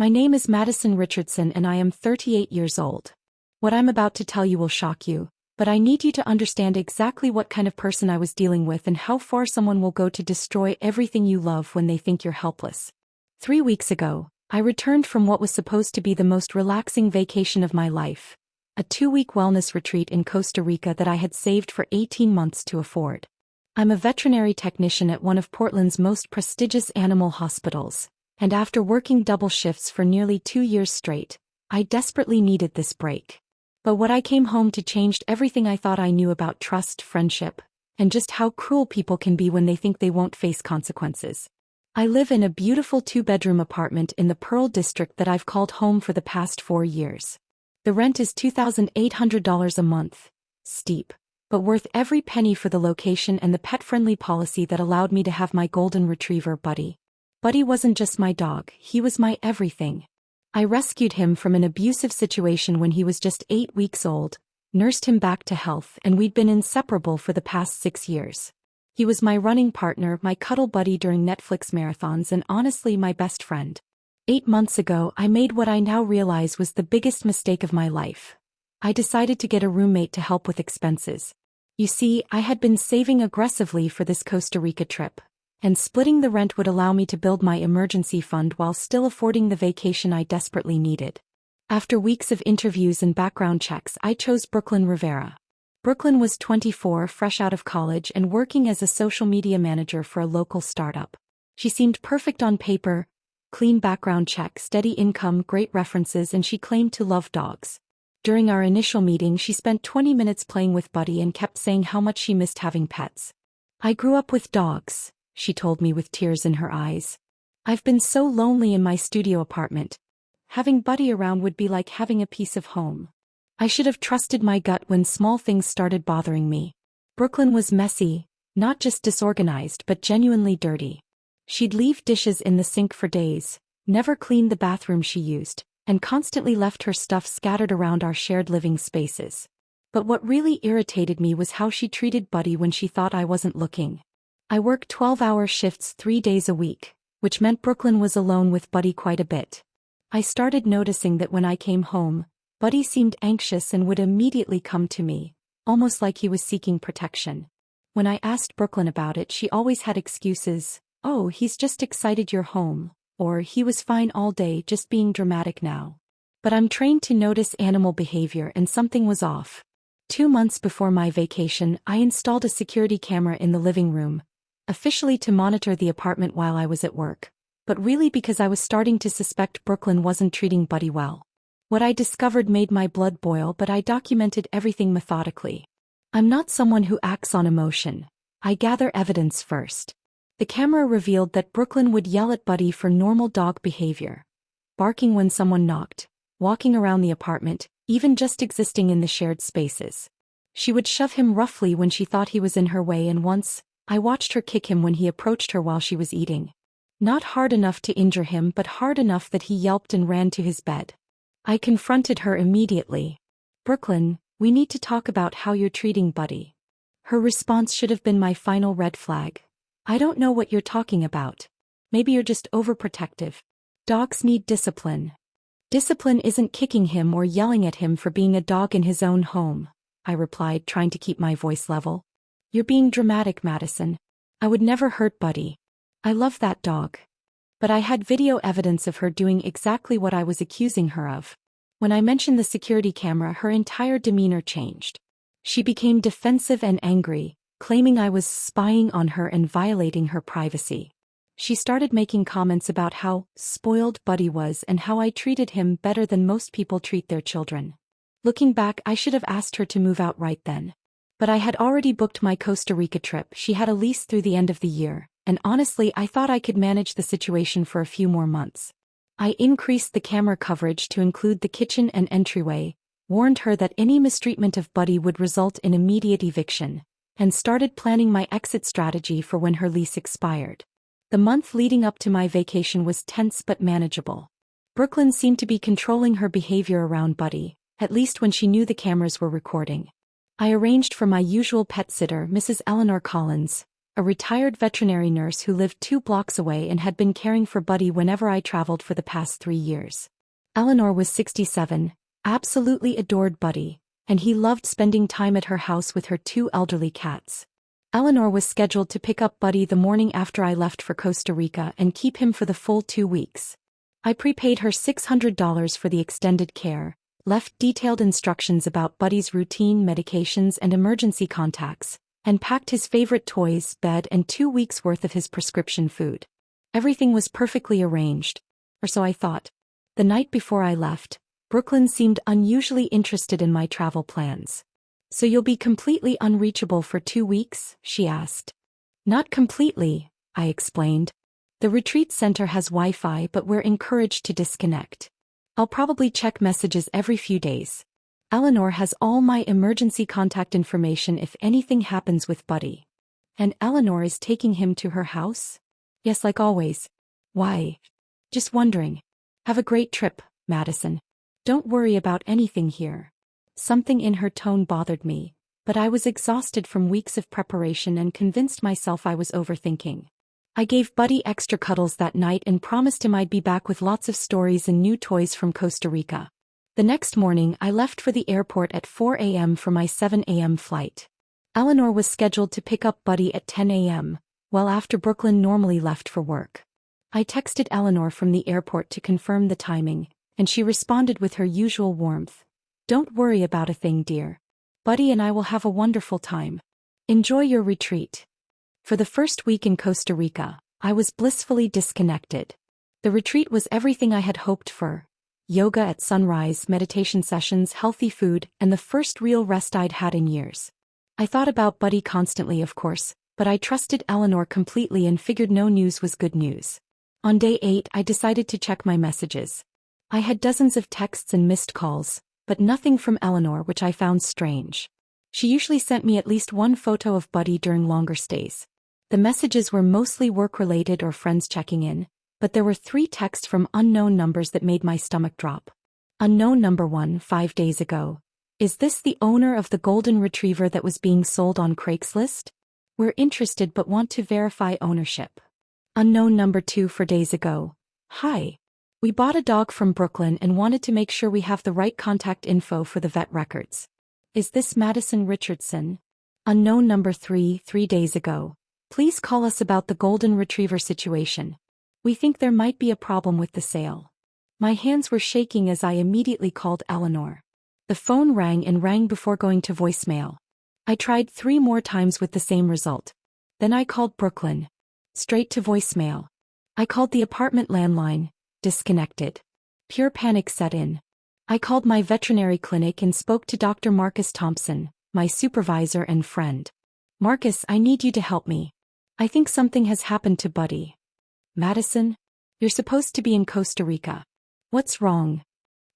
My name is Madison Richardson and I am 38 years old. What I'm about to tell you will shock you, but I need you to understand exactly what kind of person I was dealing with and how far someone will go to destroy everything you love when they think you're helpless. 3 weeks ago, I returned from what was supposed to be the most relaxing vacation of my life, a 2-week wellness retreat in Costa Rica that I had saved for 18 months to afford. I'm a veterinary technician at one of Portland's most prestigious animal hospitals, and after working double shifts for nearly 2 years straight, I desperately needed this break. But what I came home to changed everything I thought I knew about trust, friendship, and just how cruel people can be when they think they won't face consequences. I live in a beautiful 2-bedroom apartment in the Pearl District that I've called home for the past 4 years. The rent is $2,800 a month, steep, but worth every penny for the location and the pet-friendly policy that allowed me to have my golden retriever, Buddy. Buddy wasn't just my dog, he was my everything. I rescued him from an abusive situation when he was just 8 weeks old, nursed him back to health, and we'd been inseparable for the past 6 years. He was my running partner, my cuddle buddy during Netflix marathons, and honestly my best friend. 8 months ago, I made what I now realize was the biggest mistake of my life. I decided to get a roommate to help with expenses. You see, I had been saving aggressively for this Costa Rica trip, and splitting the rent would allow me to build my emergency fund while still affording the vacation I desperately needed. After weeks of interviews and background checks, I chose Brooklyn Rivera. Brooklyn was 24, fresh out of college and working as a social media manager for a local startup. She seemed perfect on paper: clean background check, steady income, great references, and she claimed to love dogs. During our initial meeting, she spent 20 minutes playing with Buddy and kept saying how much she missed having pets. "I grew up with dogs," she told me with tears in her eyes. "I've been so lonely in my studio apartment. Having Buddy around would be like having a piece of home. I should have trusted my gut when small things started bothering me." Brooklyn was messy, not just disorganized but genuinely dirty. She'd leave dishes in the sink for days, never cleaned the bathroom she used, and constantly left her stuff scattered around our shared living spaces. But what really irritated me was how she treated Buddy when she thought I wasn't looking. I worked 12-hour shifts 3 days a week, which meant Brooklyn was alone with Buddy quite a bit. I started noticing that when I came home, Buddy seemed anxious and would immediately come to me, almost like he was seeking protection. When I asked Brooklyn about it, she always had excuses: "Oh, he's just excited you're home," or "He was fine all day, just being dramatic now." But I'm trained to notice animal behavior, and something was off. 2 months before my vacation, I installed a security camera in the living room, officially to monitor the apartment while I was at work, but really because I was starting to suspect Brooklyn wasn't treating Buddy well. What I discovered made my blood boil, but I documented everything methodically. I'm not someone who acts on emotion. I gather evidence first. The camera revealed that Brooklyn would yell at Buddy for normal dog behavior: barking when someone knocked, walking around the apartment, even just existing in the shared spaces. She would shove him roughly when she thought he was in her way, and once, I watched her kick him when he approached her while she was eating. Not hard enough to injure him, but hard enough that he yelped and ran to his bed. I confronted her immediately. "Brooklyn, we need to talk about how you're treating Buddy." Her response should have been my final red flag. "I don't know what you're talking about. Maybe you're just overprotective. Dogs need discipline." "Discipline isn't kicking him or yelling at him for being a dog in his own home," I replied, trying to keep my voice level. "You're being dramatic, Madison. I would never hurt Buddy. I love that dog." But I had video evidence of her doing exactly what I was accusing her of. When I mentioned the security camera, her entire demeanor changed. She became defensive and angry, claiming I was spying on her and violating her privacy. She started making comments about how spoiled Buddy was and how I treated him better than most people treat their children. Looking back, I should have asked her to move out right then. But I had already booked my Costa Rica trip. She had a lease through the end of the year, and honestly, I thought I could manage the situation for a few more months. I increased the camera coverage to include the kitchen and entryway, warned her that any mistreatment of Buddy would result in immediate eviction, and started planning my exit strategy for when her lease expired. The month leading up to my vacation was tense but manageable. Brooklyn seemed to be controlling her behavior around Buddy, at least when she knew the cameras were recording. I arranged for my usual pet sitter, Mrs. Eleanor Collins, a retired veterinary nurse who lived 2 blocks away and had been caring for Buddy whenever I traveled for the past 3 years. Eleanor was 67, absolutely adored Buddy, and he loved spending time at her house with her 2 elderly cats. Eleanor was scheduled to pick up Buddy the morning after I left for Costa Rica and keep him for the full 2 weeks. I prepaid her $600 for the extended care, left detailed instructions about Buddy's routine medications and emergency contacts, and packed his favorite toys, bed, and 2 weeks' worth of his prescription food. Everything was perfectly arranged, or so I thought. The night before I left, Brooklyn seemed unusually interested in my travel plans. "So you'll be completely unreachable for 2 weeks?" she asked. "Not completely," I explained. "The retreat center has Wi-Fi, but we're encouraged to disconnect. I'll probably check messages every few days. Eleanor has all my emergency contact information if anything happens with Buddy." "And Eleanor is taking him to her house?" "Yes, like always." "Why?" "Just wondering." "Have a great trip, Madison. Don't worry about anything here." Something in her tone bothered me, but I was exhausted from weeks of preparation and convinced myself I was overthinking. I gave Buddy extra cuddles that night and promised him I'd be back with lots of stories and new toys from Costa Rica. The next morning I left for the airport at 4 a.m. for my 7 a.m. flight. Eleanor was scheduled to pick up Buddy at 10 a.m., well after Brooklyn normally left for work. I texted Eleanor from the airport to confirm the timing, and she responded with her usual warmth. "Don't worry about a thing, dear. Buddy and I will have a wonderful time. Enjoy your retreat." For the first week in Costa Rica, I was blissfully disconnected. The retreat was everything I had hoped for. Yoga at sunrise, meditation sessions, healthy food, and the first real rest I'd had in years. I thought about Buddy constantly, of course, but I trusted Eleanor completely and figured no news was good news. On day 8, I decided to check my messages. I had dozens of texts and missed calls, but nothing from Eleanor, which I found strange. She usually sent me at least one photo of Buddy during longer stays. The messages were mostly work-related or friends checking in, but there were 3 texts from unknown numbers that made my stomach drop. Unknown number 1, 5 days ago. "Is this the owner of the golden retriever that was being sold on Craigslist? We're interested but want to verify ownership." Unknown number 2, 4 days ago. "Hi. We bought a dog from Brooklyn and wanted to make sure we have the right contact info for the vet records. Is this Madison Richardson?" Unknown number 3, 3 days ago. "Please call us about the golden retriever situation. We think there might be a problem with the sale." My hands were shaking as I immediately called Eleanor. The phone rang and rang before going to voicemail. I tried 3 more times with the same result. Then I called Brooklyn. Straight to voicemail. I called the apartment landline. Disconnected. Pure panic set in. I called my veterinary clinic and spoke to Dr. Marcus Thompson, my supervisor and friend. "Marcus, I need you to help me. I think something has happened to Buddy." "Madison? You're supposed to be in Costa Rica. What's wrong?"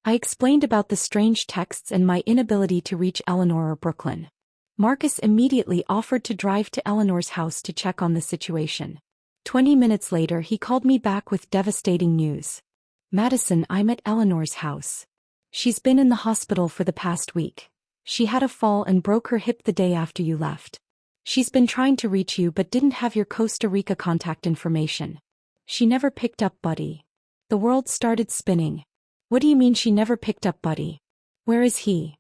I explained about the strange texts and my inability to reach Eleanor or Brooklyn. Marcus immediately offered to drive to Eleanor's house to check on the situation. 20 minutes later he called me back with devastating news. "Madison, I'm at Eleanor's house. She's been in the hospital for the past week. She had a fall and broke her hip the day after you left. She's been trying to reach you but didn't have your Costa Rica contact information. She never picked up Buddy." The world started spinning. "What do you mean she never picked up Buddy? Where is he?"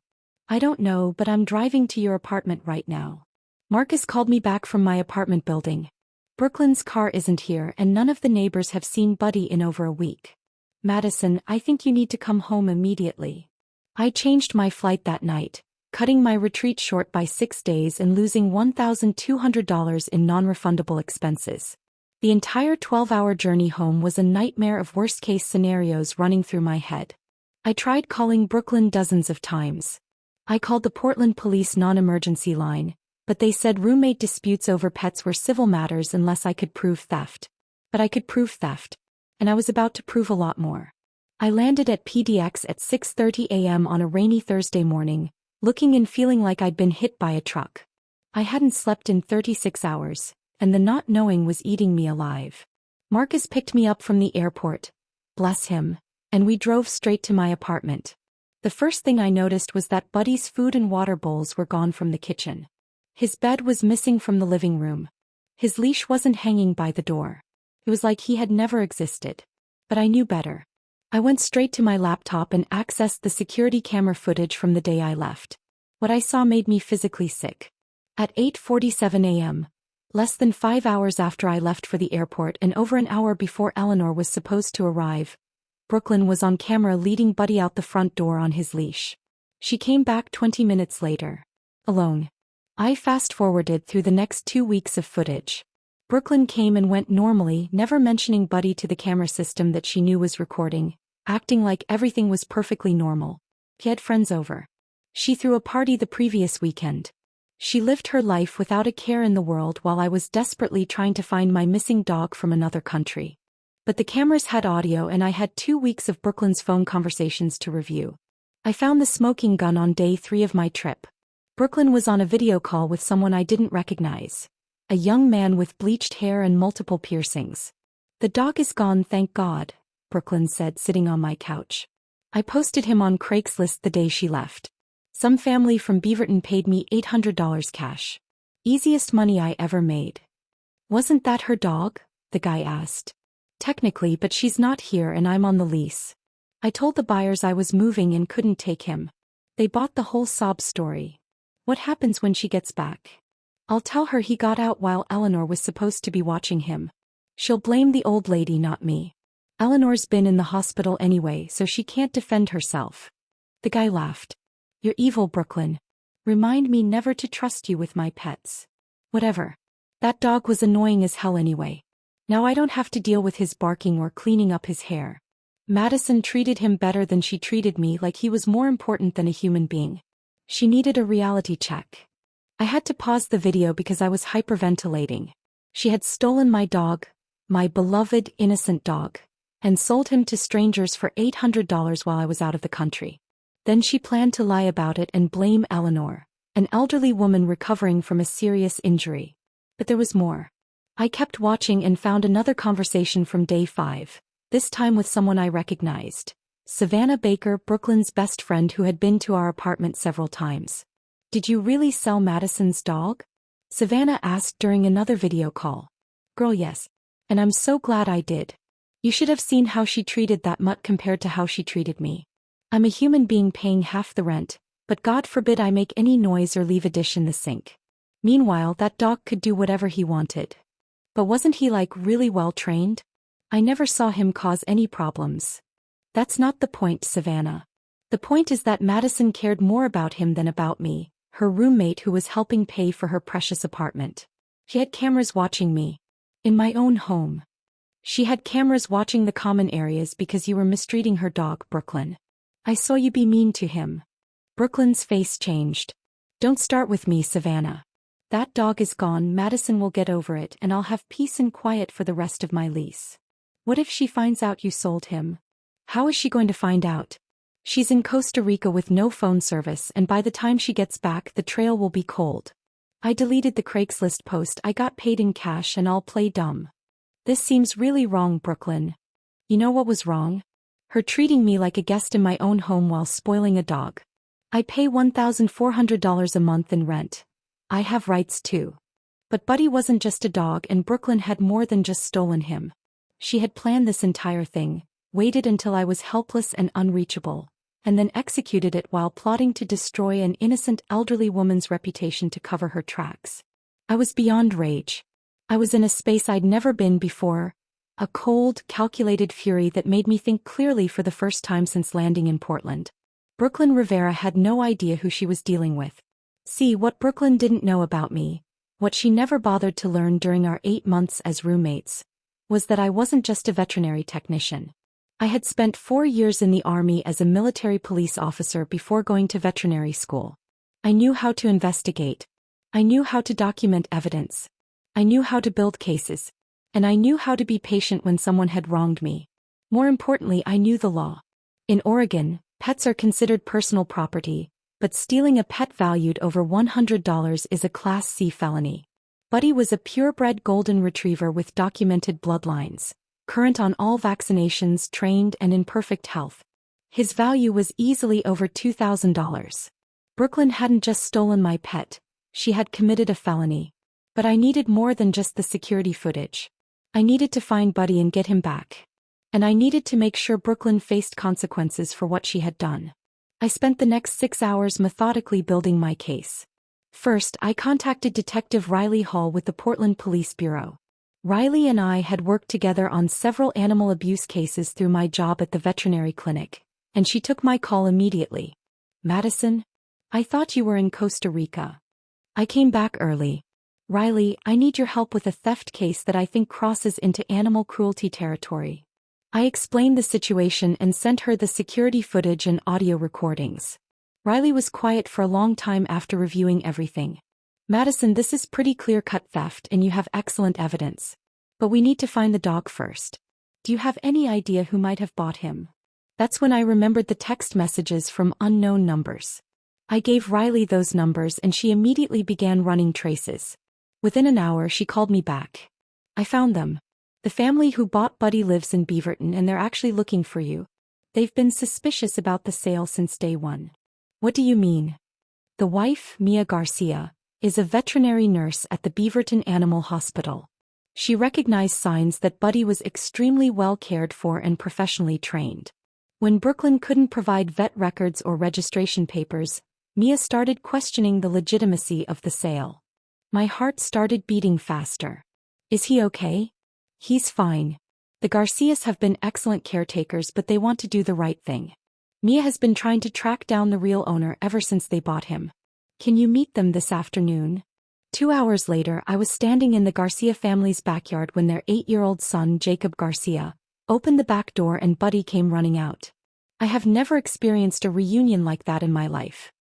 "I don't know, but I'm driving to your apartment right now." Marcus called me back from my apartment building. "Brooklyn's car isn't here and none of the neighbors have seen Buddy in over a week. Madison, I think you need to come home immediately." I changed my flight that night, cutting my retreat short by 6 days and losing $1,200 in non-refundable expenses. The entire 12-hour journey home was a nightmare of worst-case scenarios running through my head. I tried calling Brooklyn dozens of times. I called the Portland Police non-emergency line, but they said roommate disputes over pets were civil matters unless I could prove theft. But I could prove theft. And I was about to prove a lot more. I landed at PDX at 6:30 a.m. on a rainy Thursday morning, looking and feeling like I'd been hit by a truck. I hadn't slept in 36 hours, and the not knowing was eating me alive. Marcus picked me up from the airport, bless him, and we drove straight to my apartment. The first thing I noticed was that Buddy's food and water bowls were gone from the kitchen. His bed was missing from the living room. His leash wasn't hanging by the door. It was like he had never existed. But I knew better. I went straight to my laptop and accessed the security camera footage from the day I left. What I saw made me physically sick. At 8:47 a.m., less than 5 hours after I left for the airport and over an hour before Eleanor was supposed to arrive, Brooklyn was on camera leading Buddy out the front door on his leash. She came back 20 minutes later. Alone. I fast-forwarded through the next 2 weeks of footage. Brooklyn came and went normally, never mentioning Buddy to the camera system that she knew was recording, acting like everything was perfectly normal. He had friends over. She threw a party the previous weekend. She lived her life without a care in the world while I was desperately trying to find my missing dog from another country. But the cameras had audio and I had 2 weeks of Brooklyn's phone conversations to review. I found the smoking gun on day 3 of my trip. Brooklyn was on a video call with someone I didn't recognize. A young man with bleached hair and multiple piercings. "The dog is gone, thank God," Brooklyn said, sitting on my couch. "I posted him on Craigslist the day she left. Some family from Beaverton paid me $800 cash. Easiest money I ever made." "Wasn't that her dog?" the guy asked. "Technically, but she's not here and I'm on the lease. I told the buyers I was moving and couldn't take him. They bought the whole sob story. What happens when she gets back? I'll tell her he got out while Eleanor was supposed to be watching him. She'll blame the old lady, not me. Eleanor's been in the hospital anyway, so she can't defend herself." The guy laughed. "You're evil, Brooklyn. Remind me never to trust you with my pets." "Whatever. That dog was annoying as hell anyway. Now I don't have to deal with his barking or cleaning up his hair. Madison treated him better than she treated me, like he was more important than a human being." She needed a reality check. I had to pause the video because I was hyperventilating. She had stolen my dog, my beloved, innocent dog, and sold him to strangers for $800 while I was out of the country. Then she planned to lie about it and blame Eleanor, an elderly woman recovering from a serious injury. But there was more. I kept watching and found another conversation from day 5, this time with someone I recognized. Savannah Baker, Brooklyn's best friend who had been to our apartment several times. "Did you really sell Madison's dog?" Savannah asked during another video call. "Girl, yes. And I'm so glad I did. You should have seen how she treated that mutt compared to how she treated me. I'm a human being paying half the rent, but God forbid I make any noise or leave a dish in the sink. Meanwhile, that dog could do whatever he wanted. But wasn't he like really well trained? I never saw him cause any problems." "That's not the point, Savannah. The point is that Madison cared more about him than about me, her roommate who was helping pay for her precious apartment. She had cameras watching me. In my own home. She had cameras watching the common areas because you were mistreating her dog, Brooklyn. I saw you be mean to him." Brooklyn's face changed. "Don't start with me, Savannah. That dog is gone, Madison will get over it, and I'll have peace and quiet for the rest of my lease. What if she finds out you sold him? How is she going to find out? She's in Costa Rica with no phone service, and by the time she gets back the trail will be cold. I deleted the Craigslist post, I got paid in cash, and I'll play dumb. This seems really wrong, Brooklyn." "You know what was wrong? Her treating me like a guest in my own home while spoiling a dog. I pay $1,400 a month in rent. I have rights too. But Buddy wasn't just a dog, and Brooklyn had more than just stolen him. She had planned this entire thing, waited until I was helpless and unreachable, and then executed it while plotting to destroy an innocent elderly woman's reputation to cover her tracks. I was beyond rage. I was in a space I'd never been before, a cold, calculated fury that made me think clearly for the first time since landing in Portland. Brooklyn Rivera had no idea who she was dealing with. See, what Brooklyn didn't know about me, what she never bothered to learn during our 8 months as roommates, was that I wasn't just a veterinary technician. I had spent 4 years in the Army as a military police officer before going to veterinary school. I knew how to investigate. I knew how to document evidence. I knew how to build cases. And I knew how to be patient when someone had wronged me. More importantly, I knew the law. In Oregon, pets are considered personal property, but stealing a pet valued over $100 is a Class C felony. Buddy was a purebred golden retriever with documented bloodlines, current on all vaccinations, trained and in perfect health. His value was easily over $2,000. Brooklyn hadn't just stolen my pet, she had committed a felony. But I needed more than just the security footage. I needed to find Buddy and get him back. And I needed to make sure Brooklyn faced consequences for what she had done. I spent the next 6 hours methodically building my case. First, I contacted Detective Riley Hall with the Portland Police Bureau. Riley and I had worked together on several animal abuse cases through my job at the veterinary clinic, and she took my call immediately. "Madison? I thought you were in Costa Rica." "I came back early. Riley, I need your help with a theft case that I think crosses into animal cruelty territory." I explained the situation and sent her the security footage and audio recordings. Riley was quiet for a long time after reviewing everything. "Madison, this is pretty clear-cut theft and you have excellent evidence. But we need to find the dog first. Do you have any idea who might have bought him?" That's when I remembered the text messages from unknown numbers. I gave Riley those numbers and she immediately began running traces. Within an hour she called me back. "I found them. The family who bought Buddy lives in Beaverton and they're actually looking for you. They've been suspicious about the sale since day one." "What do you mean?" "The wife, Mia Garcia, is a veterinary nurse at the Beaverton Animal Hospital. She recognized signs that Buddy was extremely well cared for and professionally trained. When Brooklyn couldn't provide vet records or registration papers, Mia started questioning the legitimacy of the sale. My heart started beating faster. Is he okay?" "He's fine. The Garcias have been excellent caretakers, but they want to do the right thing. Mia has been trying to track down the real owner ever since they bought him. Can you meet them this afternoon?" 2 hours later, I was standing in the Garcia family's backyard when their 8-year-old son, Jacob Garcia, opened the back door and Buddy came running out. I have never experienced a reunion like that in my life.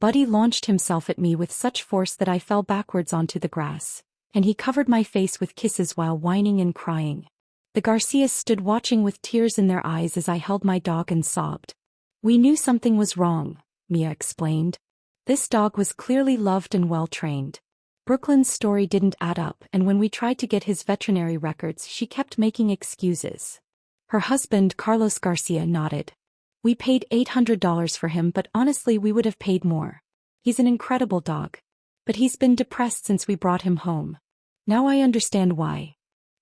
Buddy launched himself at me with such force that I fell backwards onto the grass, and he covered my face with kisses while whining and crying. The Garcias stood watching with tears in their eyes as I held my dog and sobbed. "We knew something was wrong," Mia explained. "This dog was clearly loved and well-trained." Brooklyn's story didn't add up, and when we tried to get his veterinary records, she kept making excuses. Her husband, Carlos Garcia, nodded. "We paid $800 for him, but honestly we would have paid more. He's an incredible dog. But he's been depressed since we brought him home. Now I understand why."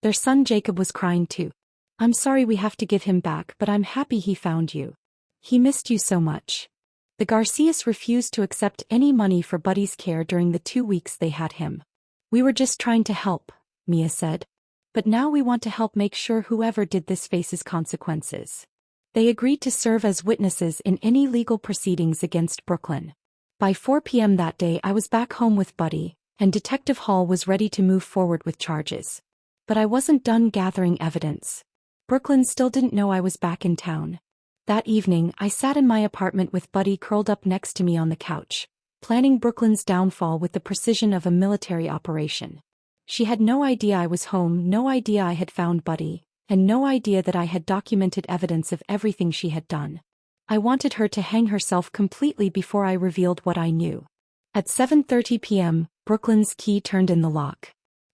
Their son Jacob was crying too. "I'm sorry we have to give him back, but I'm happy he found you. He missed you so much." The Garcias refused to accept any money for Buddy's care during the 2 weeks they had him. "We were just trying to help," Mia said. "But now we want to help make sure whoever did this faces consequences." They agreed to serve as witnesses in any legal proceedings against Brooklyn. By 4 p.m. that day I was back home with Buddy, and Detective Hall was ready to move forward with charges. But I wasn't done gathering evidence. Brooklyn still didn't know I was back in town. That evening, I sat in my apartment with Buddy curled up next to me on the couch, planning Brooklyn's downfall with the precision of a military operation. She had no idea I was home, no idea I had found Buddy, and no idea that I had documented evidence of everything she had done. I wanted her to hang herself completely before I revealed what I knew. At 7:30 p.m., Brooklyn's key turned in the lock.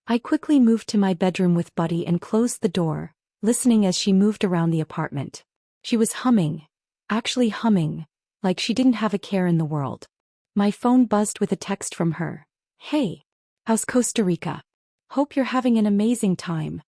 I quickly moved to my bedroom with Buddy and closed the door, listening as she moved around the apartment. She was humming, actually humming, like she didn't have a care in the world. My phone buzzed with a text from her. "Hey, how's Costa Rica? Hope you're having an amazing time."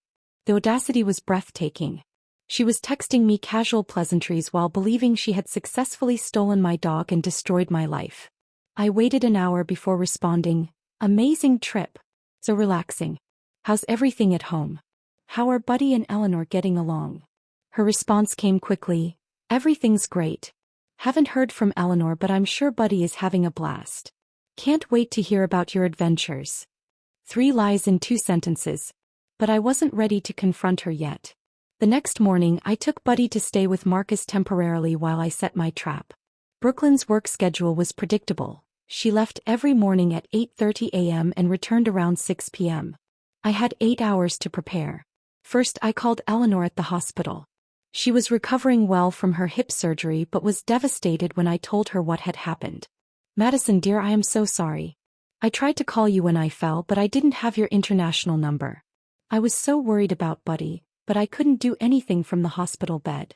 The audacity was breathtaking. She was texting me casual pleasantries while believing she had successfully stolen my dog and destroyed my life. I waited an hour before responding. "Amazing trip. So relaxing. How's everything at home? How are Buddy and Eleanor getting along?" Her response came quickly. "Everything's great. Haven't heard from Eleanor, but I'm sure Buddy is having a blast. Can't wait to hear about your adventures." 3 lies in 2 sentences. But I wasn't ready to confront her yet. The next morning, I took Buddy to stay with Marcus temporarily while I set my trap. Brooklyn's work schedule was predictable. She left every morning at 8:30 a.m. and returned around 6 p.m. I had 8 hours to prepare. First, I called Eleanor at the hospital. She was recovering well from her hip surgery but was devastated when I told her what had happened. "Madison dear, I am so sorry. I tried to call you when I fell, but I didn't have your international number. I was so worried about Buddy, but I couldn't do anything from the hospital bed.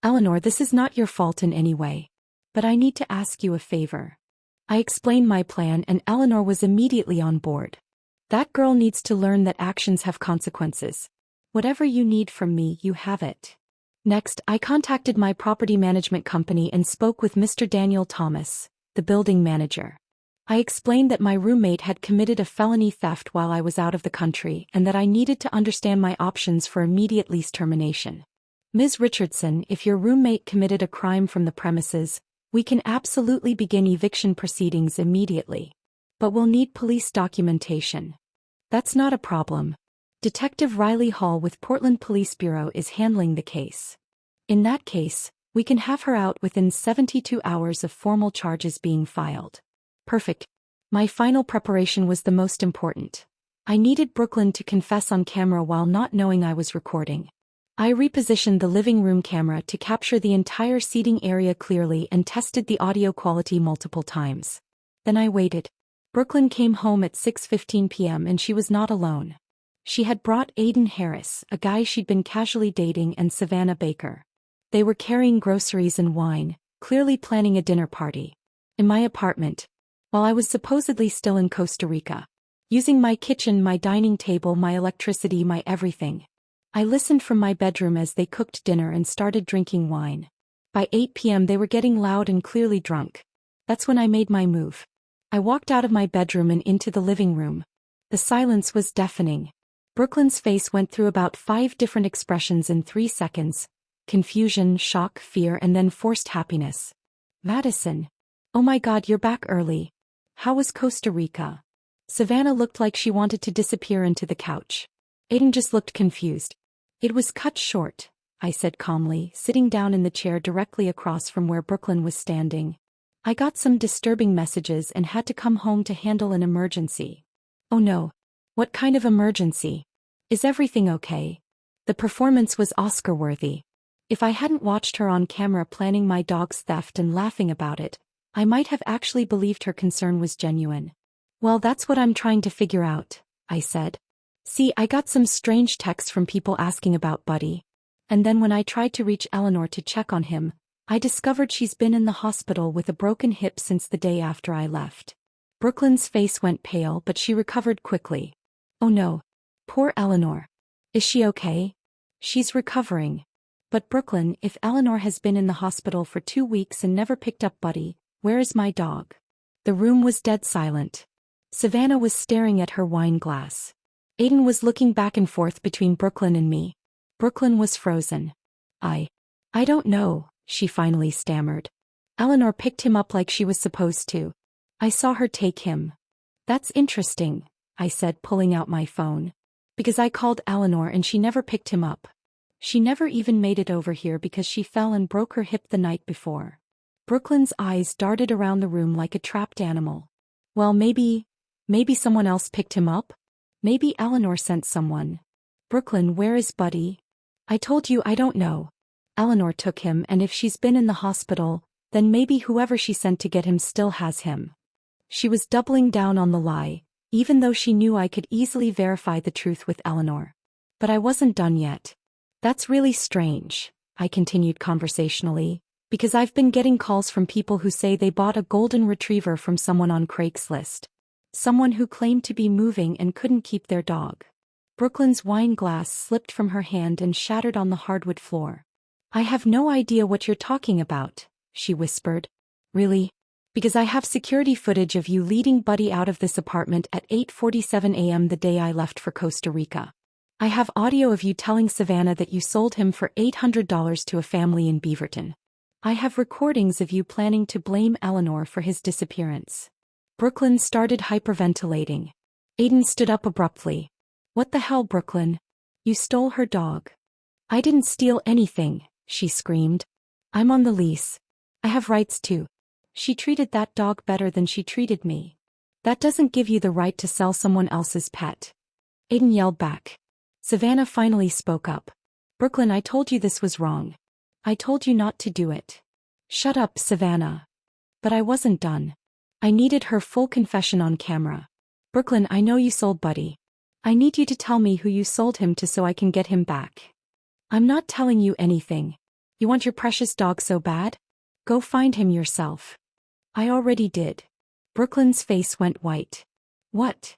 Eleanor, this is not your fault in any way. But I need to ask you a favor." I explained my plan and Eleanor was immediately on board. That girl needs to learn that actions have consequences. Whatever you need from me, you have it. Next, I contacted my property management company and spoke with Mr. Daniel Thomas, the building manager. I explained that my roommate had committed a felony theft while I was out of the country and that I needed to understand my options for immediate lease termination. Ms. Richardson, if your roommate committed a crime from the premises, we can absolutely begin eviction proceedings immediately. But we'll need police documentation. That's not a problem. Detective Riley Hall with Portland Police Bureau is handling the case. In that case, we can have her out within 72 hours of formal charges being filed. Perfect. My final preparation was the most important. I needed Brooklyn to confess on camera while not knowing I was recording. I repositioned the living room camera to capture the entire seating area clearly and tested the audio quality multiple times. Then I waited. Brooklyn came home at 6:15 p.m. and she was not alone. She had brought Aiden Harris, a guy she'd been casually dating, and Savannah Baker. They were carrying groceries and wine, clearly planning a dinner party. In my apartment, while I was supposedly still in Costa Rica, using my kitchen, my dining table, my electricity, my everything. I listened from my bedroom as they cooked dinner and started drinking wine. By 8 p.m. they were getting loud and clearly drunk. That's when I made my move. I walked out of my bedroom and into the living room. The silence was deafening. Brooklyn's face went through about 5 different expressions in 3 seconds: confusion, shock, fear, and then forced happiness. Madison. Oh my God, you're back early. How was Costa Rica? Savannah looked like she wanted to disappear into the couch. Aiden just looked confused. It was cut short, I said calmly, sitting down in the chair directly across from where Brooklyn was standing. I got some disturbing messages and had to come home to handle an emergency. Oh no. What kind of emergency? Is everything okay? The performance was Oscar-worthy. If I hadn't watched her on camera planning my dog's theft and laughing about it, I might have actually believed her concern was genuine. Well, that's what I'm trying to figure out, I said. See, I got some strange texts from people asking about Buddy. And then when I tried to reach Eleanor to check on him, I discovered she's been in the hospital with a broken hip since the day after I left. Brooklyn's face went pale, but she recovered quickly. Oh no. Poor Eleanor. Is she okay? She's recovering. But Brooklyn, if Eleanor has been in the hospital for 2 weeks and never picked up Buddy, where is my dog? The room was dead silent. Savannah was staring at her wine glass. Aiden was looking back and forth between Brooklyn and me. Brooklyn was frozen. I don't know, she finally stammered. Eleanor picked him up like she was supposed to. I saw her take him. That's interesting, I said, pulling out my phone. Because I called Eleanor and she never picked him up. She never even made it over here because she fell and broke her hip the night before. Brooklyn's eyes darted around the room like a trapped animal. Well, maybe someone else picked him up? Maybe Eleanor sent someone. Brooklyn, where is Buddy? I told you I don't know. Eleanor took him, and if she's been in the hospital, then maybe whoever she sent to get him still has him. She was doubling down on the lie, even though she knew I could easily verify the truth with Eleanor. But I wasn't done yet. That's really strange, I continued conversationally, because I've been getting calls from people who say they bought a golden retriever from someone on Craigslist. Someone who claimed to be moving and couldn't keep their dog. Brooklyn's wine glass slipped from her hand and shattered on the hardwood floor. I have no idea what you're talking about, she whispered. Really? Because I have security footage of you leading Buddy out of this apartment at 8:47 a.m. the day I left for Costa Rica. I have audio of you telling Savannah that you sold him for $800 to a family in Beaverton. I have recordings of you planning to blame Eleanor for his disappearance. Brooklyn started hyperventilating. Aiden stood up abruptly. What the hell, Brooklyn? You stole her dog. I didn't steal anything, she screamed. I'm on the lease. I have rights too. She treated that dog better than she treated me. That doesn't give you the right to sell someone else's pet. Aiden yelled back. Savannah finally spoke up. Brooklyn, I told you this was wrong. I told you not to do it. Shut up, Savannah. But I wasn't done. I needed her full confession on camera. Brooklyn, I know you sold Buddy. I need you to tell me who you sold him to so I can get him back. I'm not telling you anything. You want your precious dog so bad? Go find him yourself. I already did. Brooklyn's face went white. What?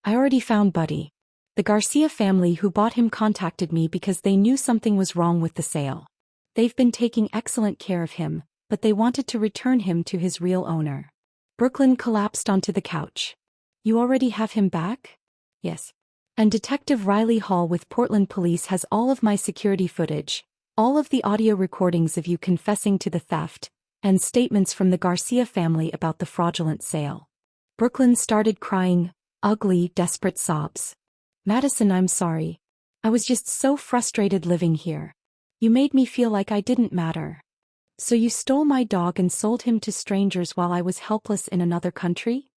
I already found Buddy. The Garcia family who bought him contacted me because they knew something was wrong with the sale. They've been taking excellent care of him, but they wanted to return him to his real owner. Brooklyn collapsed onto the couch. You already have him back? Yes. And Detective Riley Hall with Portland Police has all of my security footage, all of the audio recordings of you confessing to the theft, and statements from the Garcia family about the fraudulent sale. Brooklyn started crying, ugly, desperate sobs. Madison, I'm sorry. I was just so frustrated living here. You made me feel like I didn't matter. So you stole my dog and sold him to strangers while I was helpless in another country?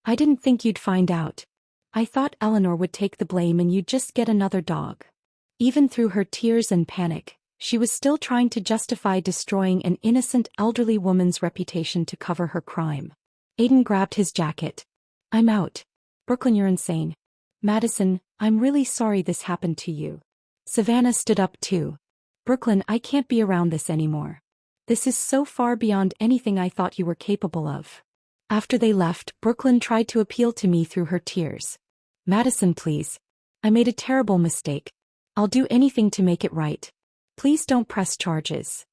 I didn't think you'd find out. I thought Eleanor would take the blame and you'd just get another dog. Even through her tears and panic, she was still trying to justify destroying an innocent elderly woman's reputation to cover her crime. Aiden grabbed his jacket. I'm out. Brooklyn, you're insane. Madison, I'm really sorry this happened to you. Savannah stood up too. Brooklyn, I can't be around this anymore. This is so far beyond anything I thought you were capable of. After they left, Brooklyn tried to appeal to me through her tears. Madison, please. I made a terrible mistake. I'll do anything to make it right. Please don't press charges.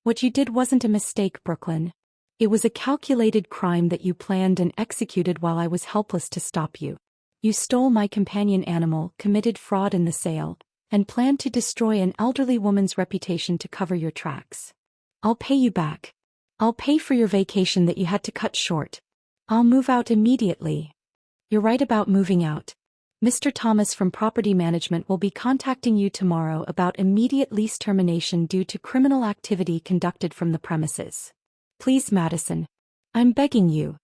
What you did wasn't a mistake, Brooklyn. It was a calculated crime that you planned and executed while I was helpless to stop you. You stole my companion animal, committed fraud in the sale, and planned to destroy an elderly woman's reputation to cover your tracks. I'll pay you back. I'll pay for your vacation that you had to cut short. I'll move out immediately. You're right about moving out. Mr. Thomas from Property Management will be contacting you tomorrow about immediate lease termination due to criminal activity conducted from the premises. Please, Madison. I'm begging you.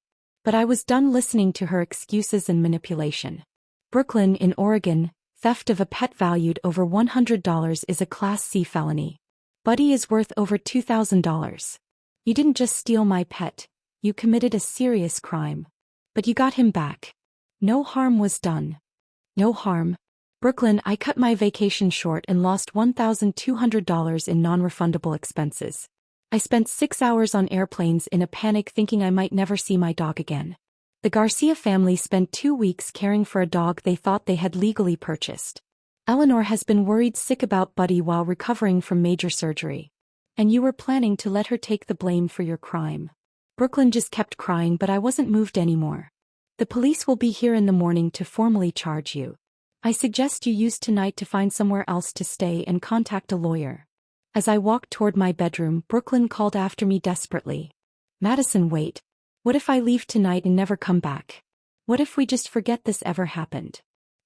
But I was done listening to her excuses and manipulation. Brooklyn, in Oregon, theft of a pet valued over $100 is a Class C felony. Buddy is worth over $2,000. You didn't just steal my pet, you committed a serious crime. But you got him back. No harm was done. No harm. Brooklyn, I cut my vacation short and lost $1,200 in non-refundable expenses. I spent 6 hours on airplanes in a panic thinking I might never see my dog again. The Garcia family spent 2 weeks caring for a dog they thought they had legally purchased. Eleanor has been worried sick about Buddy while recovering from major surgery. And you were planning to let her take the blame for your crime. Brooklyn just kept crying, but I wasn't moved anymore. The police will be here in the morning to formally charge you. I suggest you use tonight to find somewhere else to stay and contact a lawyer. As I walked toward my bedroom, Brooklyn called after me desperately. Madison, wait. What if I leave tonight and never come back? What if we just forget this ever happened?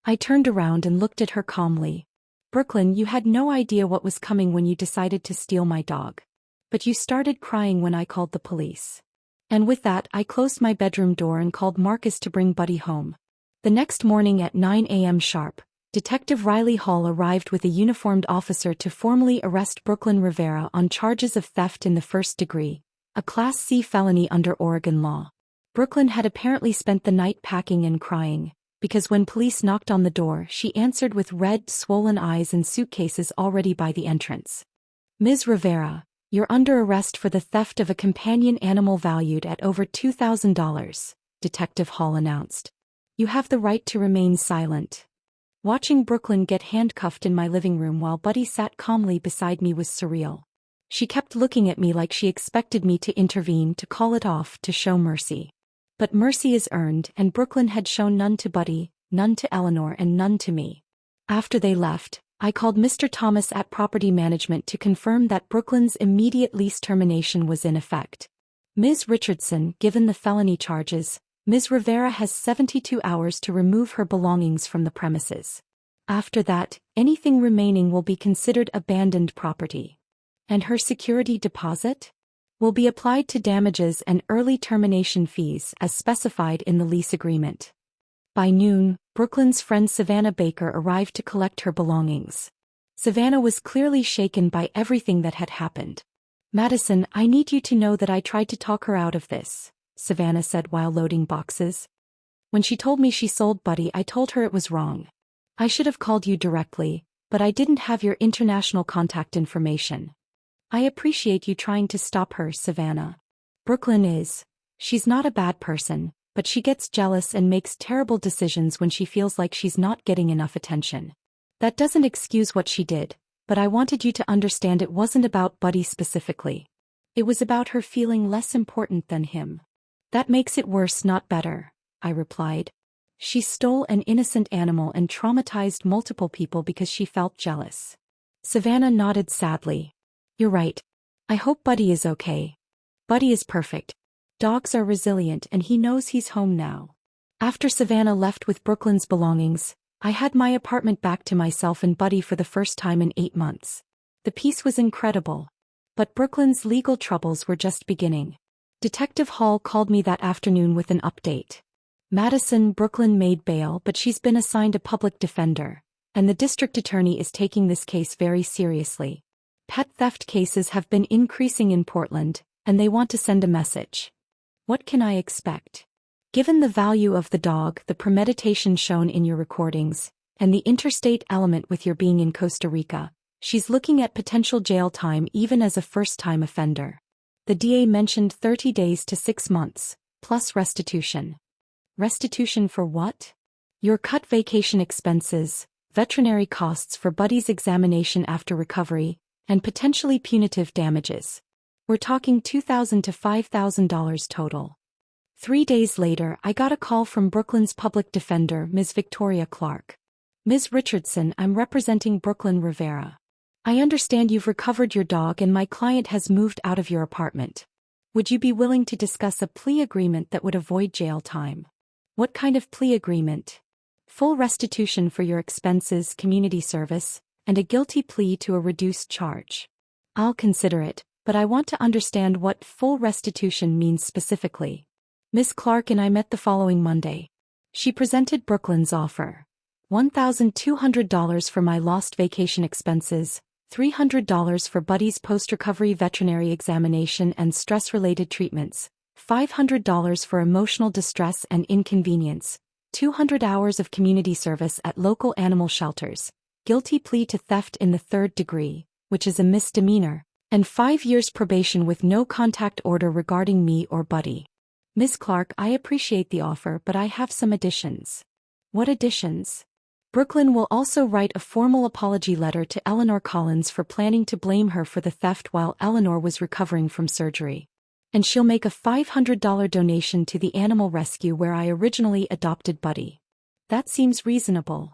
I turned around and looked at her calmly. Brooklyn, you had no idea what was coming when you decided to steal my dog. But you started crying when I called the police. And with that, I closed my bedroom door and called Marcus to bring Buddy home. The next morning at 9 a.m. sharp, Detective Riley Hall arrived with a uniformed officer to formally arrest Brooklyn Rivera on charges of theft in the first degree, a Class C felony under Oregon law. Brooklyn had apparently spent the night packing and crying, because when police knocked on the door, she answered with red, swollen eyes and suitcases already by the entrance. Ms. Rivera, you're under arrest for the theft of a companion animal valued at over $2,000, Detective Hall announced. You have the right to remain silent. Watching Brooklyn get handcuffed in my living room while Buddy sat calmly beside me was surreal. She kept looking at me like she expected me to intervene, to call it off, to show mercy. But mercy is earned, and Brooklyn had shown none to Buddy, none to Eleanor, and none to me. After they left, I called Mr. Thomas at Property Management to confirm that Brooklyn's immediate lease termination was in effect. Ms. Richardson, given the felony charges, Ms. Rivera has 72 hours to remove her belongings from the premises. After that, anything remaining will be considered abandoned property. And her security deposit will be applied to damages and early termination fees as specified in the lease agreement. By noon, Brooklyn's friend Savannah Baker arrived to collect her belongings. Savannah was clearly shaken by everything that had happened. Madison, I need you to know that I tried to talk her out of this, Savannah said while loading boxes. When she told me she sold Buddy, I told her it was wrong. I should have called you directly, but I didn't have your international contact information. I appreciate you trying to stop her, Savannah. Brooklyn is. She's not a bad person, but she gets jealous and makes terrible decisions when she feels like she's not getting enough attention. That doesn't excuse what she did, but I wanted you to understand it wasn't about Buddy specifically. It was about her feeling less important than him. That makes it worse, not better, I replied. She stole an innocent animal and traumatized multiple people because she felt jealous. Savannah nodded sadly. You're right. I hope Buddy is okay. Buddy is perfect. Dogs are resilient and he knows he's home now. After Savannah left with Brooklyn's belongings, I had my apartment back to myself and Buddy for the first time in 8 months. The peace was incredible. But Brooklyn's legal troubles were just beginning. Detective Hall called me that afternoon with an update. Madison, Brooklyn made bail, but she's been assigned a public defender, and the district attorney is taking this case very seriously. Pet theft cases have been increasing in Portland, and they want to send a message. What can I expect? Given the value of the dog, the premeditation shown in your recordings, and the interstate element with your being in Costa Rica, she's looking at potential jail time even as a first-time offender. The DA mentioned 30 days to 6 months, plus restitution. Restitution for what? Your cut vacation expenses, veterinary costs for Buddy's examination after recovery, and potentially punitive damages. We're talking $2,000 to $5,000 total. 3 days later, I got a call from Brooklyn's public defender, Ms. Victoria Clark. Ms. Richardson, I'm representing Brooklyn Rivera. I understand you've recovered your dog and my client has moved out of your apartment. Would you be willing to discuss a plea agreement that would avoid jail time? What kind of plea agreement? Full restitution for your expenses, community service, and a guilty plea to a reduced charge. I'll consider it, but I want to understand what full restitution means specifically. Ms. Clark and I met the following Monday. She presented Brooklyn's offer. $1,200 for my lost vacation expenses, $300 for Buddy's post-recovery veterinary examination and stress-related treatments, $500 for emotional distress and inconvenience, 200 hours of community service at local animal shelters, guilty plea to theft in the 3rd degree, which is a misdemeanor, and 5 years probation with no contact order regarding me or Buddy. Ms. Clark, I appreciate the offer, but I have some additions. What additions? Brooklyn will also write a formal apology letter to Eleanor Collins for planning to blame her for the theft while Eleanor was recovering from surgery. And she'll make a $500 donation to the animal rescue where I originally adopted Buddy. That seems reasonable.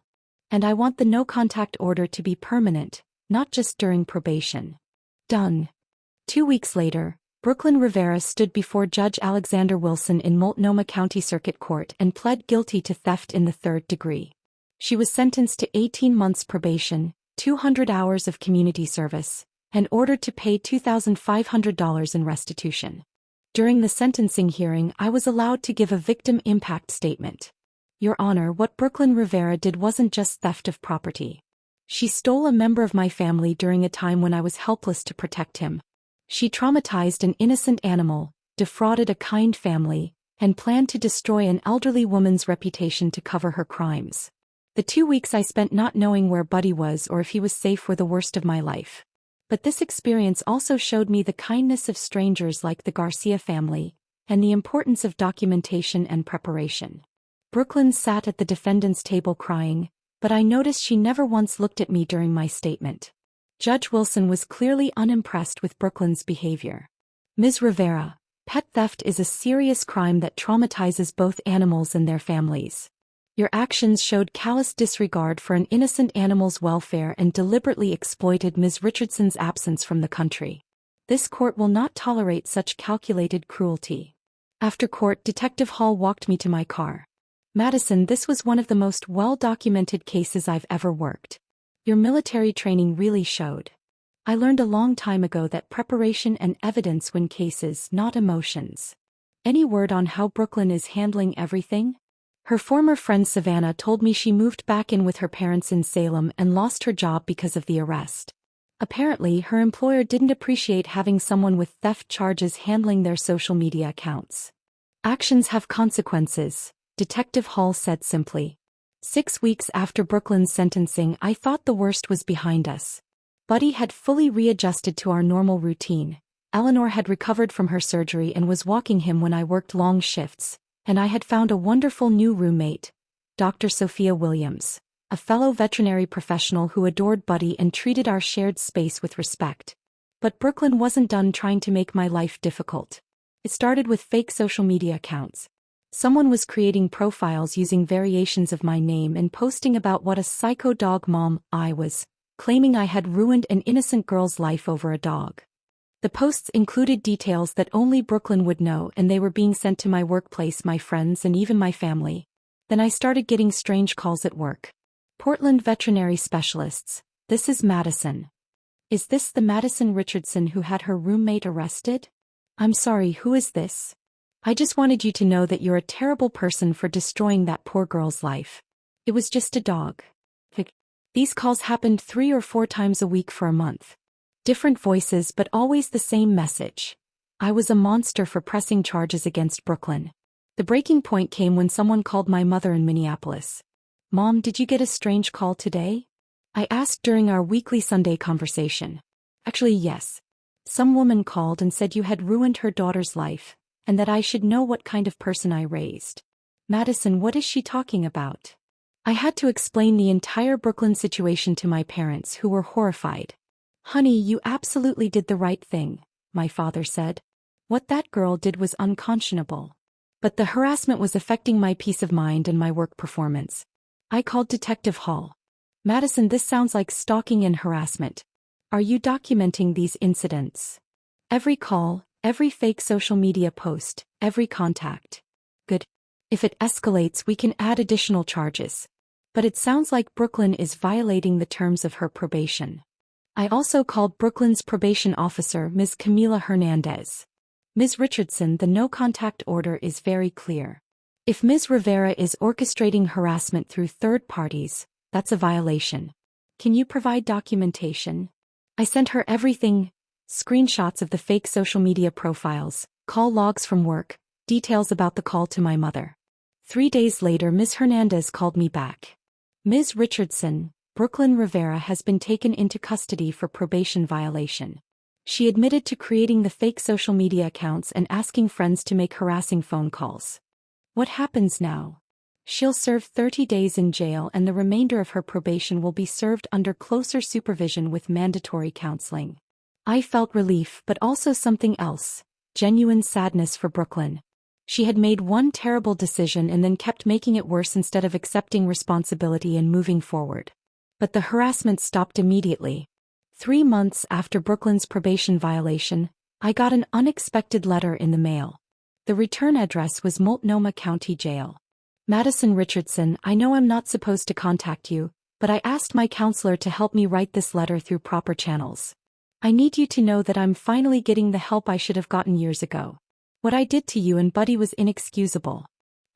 And I want the no-contact order to be permanent, not just during probation. Done. 2 weeks later, Brooklyn Rivera stood before Judge Alexander Wilson in Multnomah County Circuit Court and pled guilty to theft in the 3rd degree. She was sentenced to 18 months probation, 200 hours of community service, and ordered to pay $2,500 in restitution. During the sentencing hearing, I was allowed to give a victim impact statement. Your Honor, what Brooklyn Rivera did wasn't just theft of property. She stole a member of my family during a time when I was helpless to protect him. She traumatized an innocent animal, defrauded a kind family, and planned to destroy an elderly woman's reputation to cover her crimes. The 2 weeks I spent not knowing where Buddy was or if he was safe were the worst of my life. But this experience also showed me the kindness of strangers like the Garcia family, and the importance of documentation and preparation. Brooklyn sat at the defendant's table crying, but I noticed she never once looked at me during my statement. Judge Wilson was clearly unimpressed with Brooklyn's behavior. Ms. Rivera, pet theft is a serious crime that traumatizes both animals and their families. Your actions showed callous disregard for an innocent animal's welfare and deliberately exploited Ms. Richardson's absence from the country. This court will not tolerate such calculated cruelty. After court, Detective Hall walked me to my car. Madison, this was one of the most well-documented cases I've ever worked. Your military training really showed. I learned a long time ago that preparation and evidence win cases, not emotions. Any word on how Brooklyn is handling everything? Her former friend Savannah told me she moved back in with her parents in Salem and lost her job because of the arrest. Apparently, her employer didn't appreciate having someone with theft charges handling their social media accounts. Actions have consequences, Detective Hall said simply. 6 weeks after Brooklyn's sentencing, I thought the worst was behind us. Buddy had fully readjusted to our normal routine. Eleanor had recovered from her surgery and was walking him when I worked long shifts, and I had found a wonderful new roommate, Dr. Sophia Williams, a fellow veterinary professional who adored Buddy and treated our shared space with respect. But Brooklyn wasn't done trying to make my life difficult. It started with fake social media accounts. Someone was creating profiles using variations of my name and posting about what a psycho dog mom I was, claiming I had ruined an innocent girl's life over a dog. The posts included details that only Brooklyn would know, and they were being sent to my workplace, my friends, and even my family. Then I started getting strange calls at work. Portland veterinary specialists, this is Madison. Is this the Madison Richardson who had her roommate arrested? I'm sorry, who is this? I just wanted you to know that you're a terrible person for destroying that poor girl's life. It was just a dog. These calls happened 3 or 4 times a week for a month. Different voices, but always the same message. I was a monster for pressing charges against Brooklyn. The breaking point came when someone called my mother in Minneapolis. Mom, did you get a strange call today? I asked during our weekly Sunday conversation. Actually, yes. Some woman called and said you had ruined her daughter's life, and that I should know what kind of person I raised. Madison, what is she talking about? I had to explain the entire Brooklyn situation to my parents, who were horrified. Honey, you absolutely did the right thing, my father said. What that girl did was unconscionable. But the harassment was affecting my peace of mind and my work performance. I called Detective Hall. Madison, this sounds like stalking and harassment. Are you documenting these incidents? Every call, every fake social media post, every contact. Good. If it escalates, we can add additional charges. But it sounds like Brooklyn is violating the terms of her probation. I also called Brooklyn's probation officer, Ms. Camila Hernandez. Ms. Richardson, the no-contact order is very clear. If Ms. Rivera is orchestrating harassment through third parties, that's a violation. Can you provide documentation? I sent her everything: screenshots of the fake social media profiles, call logs from work, details about the call to my mother. 3 days later, Ms. Hernandez called me back. Ms. Richardson, Brooklyn Rivera has been taken into custody for probation violation. She admitted to creating the fake social media accounts and asking friends to make harassing phone calls. What happens now? She'll serve 30 days in jail, and the remainder of her probation will be served under closer supervision with mandatory counseling. I felt relief, but also something else: genuine sadness for Brooklyn. She had made one terrible decision and then kept making it worse instead of accepting responsibility and moving forward. But the harassment stopped immediately. 3 months after Brooklyn's probation violation, I got an unexpected letter in the mail. The return address was Multnomah County Jail. Madison Richardson, I know I'm not supposed to contact you, but I asked my counselor to help me write this letter through proper channels. I need you to know that I'm finally getting the help I should have gotten years ago. What I did to you and Buddy was inexcusable.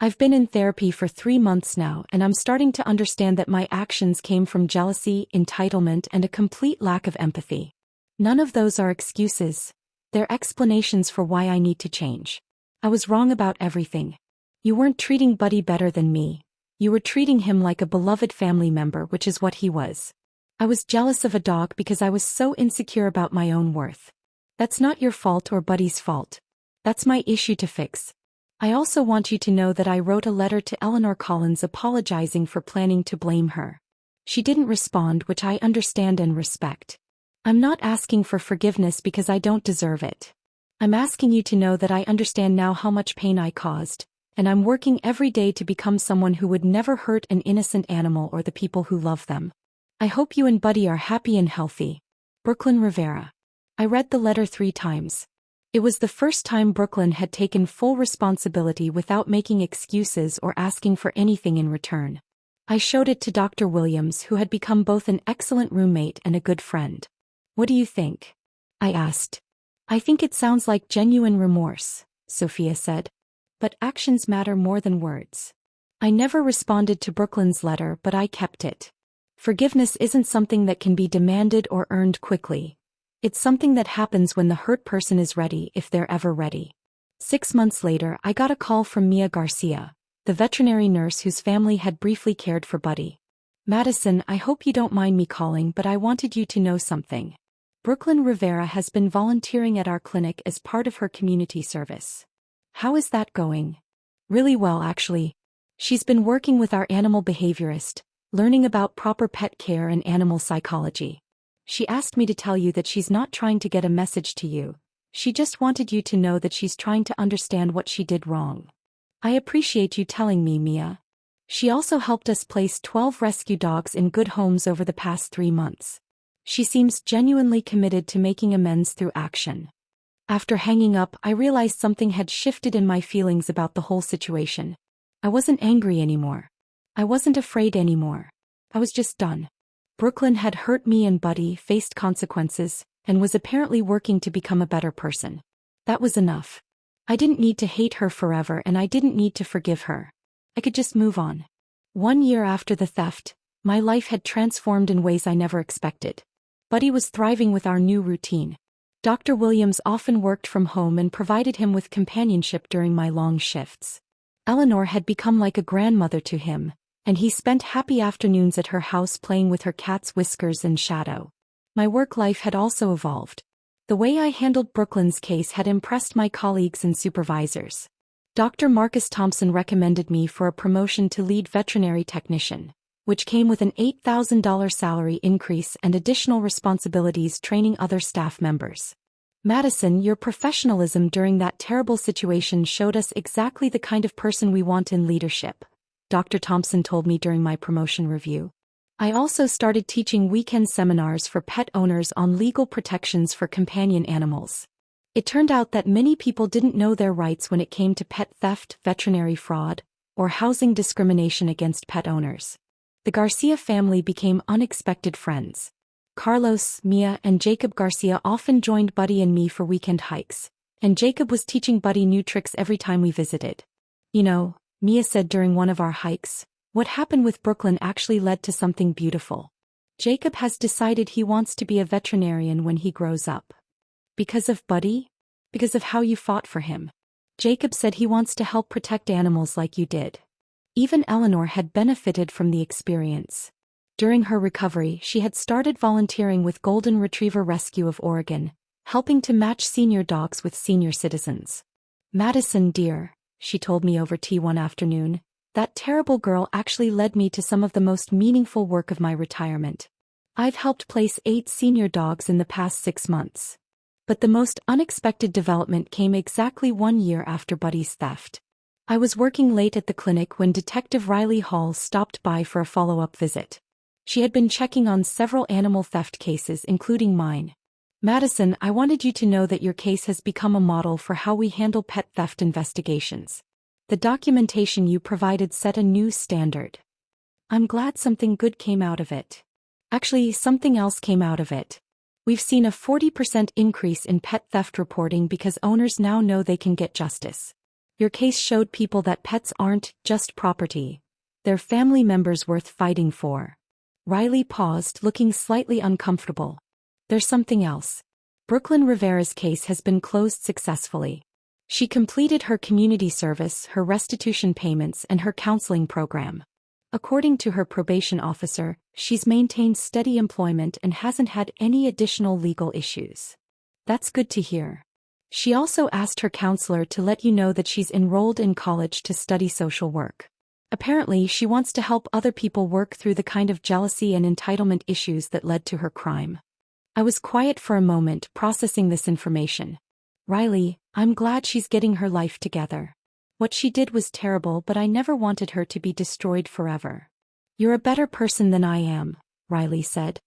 I've been in therapy for 3 months now, and I'm starting to understand that my actions came from jealousy, entitlement, and a complete lack of empathy. None of those are excuses. They're explanations for why I need to change. I was wrong about everything. You weren't treating Buddy better than me. You were treating him like a beloved family member, which is what he was. I was jealous of a dog because I was so insecure about my own worth. That's not your fault or Buddy's fault. That's my issue to fix. I also want you to know that I wrote a letter to Eleanor Collins apologizing for planning to blame her. She didn't respond, which I understand and respect. I'm not asking for forgiveness because I don't deserve it. I'm asking you to know that I understand now how much pain I caused, and I'm working every day to become someone who would never hurt an innocent animal or the people who love them. I hope you and Buddy are happy and healthy. Brooklyn Rivera. I read the letter 3 times. It was the first time Brooklyn had taken full responsibility without making excuses or asking for anything in return. I showed it to Dr. Williams, who had become both an excellent roommate and a good friend. What do you think? I asked. I think it sounds like genuine remorse, Sophia said. But actions matter more than words. I never responded to Brooklyn's letter, but I kept it. Forgiveness isn't something that can be demanded or earned quickly. It's something that happens when the hurt person is ready, if they're ever ready. 6 months later, I got a call from Mia Garcia, the veterinary nurse whose family had briefly cared for Buddy. Madison, I hope you don't mind me calling, but I wanted you to know something. Brooklyn Rivera has been volunteering at our clinic as part of her community service. How is that going? Really well, actually. She's been working with our animal behaviorist, learning about proper pet care and animal psychology. She asked me to tell you that she's not trying to get a message to you. She just wanted you to know that she's trying to understand what she did wrong. I appreciate you telling me, Mia. She also helped us place 12 rescue dogs in good homes over the past 3 months. She seems genuinely committed to making amends through action. After hanging up, I realized something had shifted in my feelings about the whole situation. I wasn't angry anymore. I wasn't afraid anymore. I was just done. Brooklyn had hurt me and Buddy, faced consequences, and was apparently working to become a better person. That was enough. I didn't need to hate her forever, and I didn't need to forgive her. I could just move on. 1 year after the theft, my life had transformed in ways I never expected. Buddy was thriving with our new routine. Dr. Williams often worked from home and provided him with companionship during my long shifts. Eleanor had become like a grandmother to him, and he spent happy afternoons at her house playing with her cats Whiskers and Shadow. My work life had also evolved. The way I handled Brooklyn's case had impressed my colleagues and supervisors. Dr. Marcus Thompson recommended me for a promotion to lead veterinary technician, which came with an $8,000 salary increase and additional responsibilities training other staff members. Madison, your professionalism during that terrible situation showed us exactly the kind of person we want in leadership, Dr. Thompson told me during my promotion review. I also started teaching weekend seminars for pet owners on legal protections for companion animals. It turned out that many people didn't know their rights when it came to pet theft, veterinary fraud, or housing discrimination against pet owners. The Garcia family became unexpected friends. Carlos, Mia, and Jacob Garcia often joined Buddy and me for weekend hikes, and Jacob was teaching Buddy new tricks every time we visited. You know, Mia said during one of our hikes, what happened with Brooklyn actually led to something beautiful. Jacob has decided he wants to be a veterinarian when he grows up. Because of Buddy? Because of how you fought for him. Jacob said he wants to help protect animals like you did. Even Eleanor had benefited from the experience. During her recovery, she had started volunteering with Golden Retriever Rescue of Oregon, helping to match senior dogs with senior citizens. Madison, dear, she told me over tea one afternoon, that terrible girl actually led me to some of the most meaningful work of my retirement. I've helped place 8 senior dogs in the past 6 months. But the most unexpected development came exactly 1 year after Buddy's theft. I was working late at the clinic when Detective Riley Hall stopped by for a follow-up visit. She had been checking on several animal theft cases, including mine. Madison, I wanted you to know that your case has become a model for how we handle pet theft investigations. The documentation you provided set a new standard. I'm glad something good came out of it. Actually, something else came out of it. We've seen a 40% increase in pet theft reporting because owners now know they can get justice. Your case showed people that pets aren't just property. They're family members worth fighting for. Riley paused, looking slightly uncomfortable. There's something else. Brooklyn Rivera's case has been closed successfully. She completed her community service, her restitution payments, and her counseling program. According to her probation officer, she's maintained steady employment and hasn't had any additional legal issues. That's good to hear. She also asked her counselor to let you know that she's enrolled in college to study social work. Apparently, she wants to help other people work through the kind of jealousy and entitlement issues that led to her crime. I was quiet for a moment, processing this information. Riley, I'm glad she's getting her life together. What she did was terrible, but I never wanted her to be destroyed forever. You're a better person than I am, Riley said.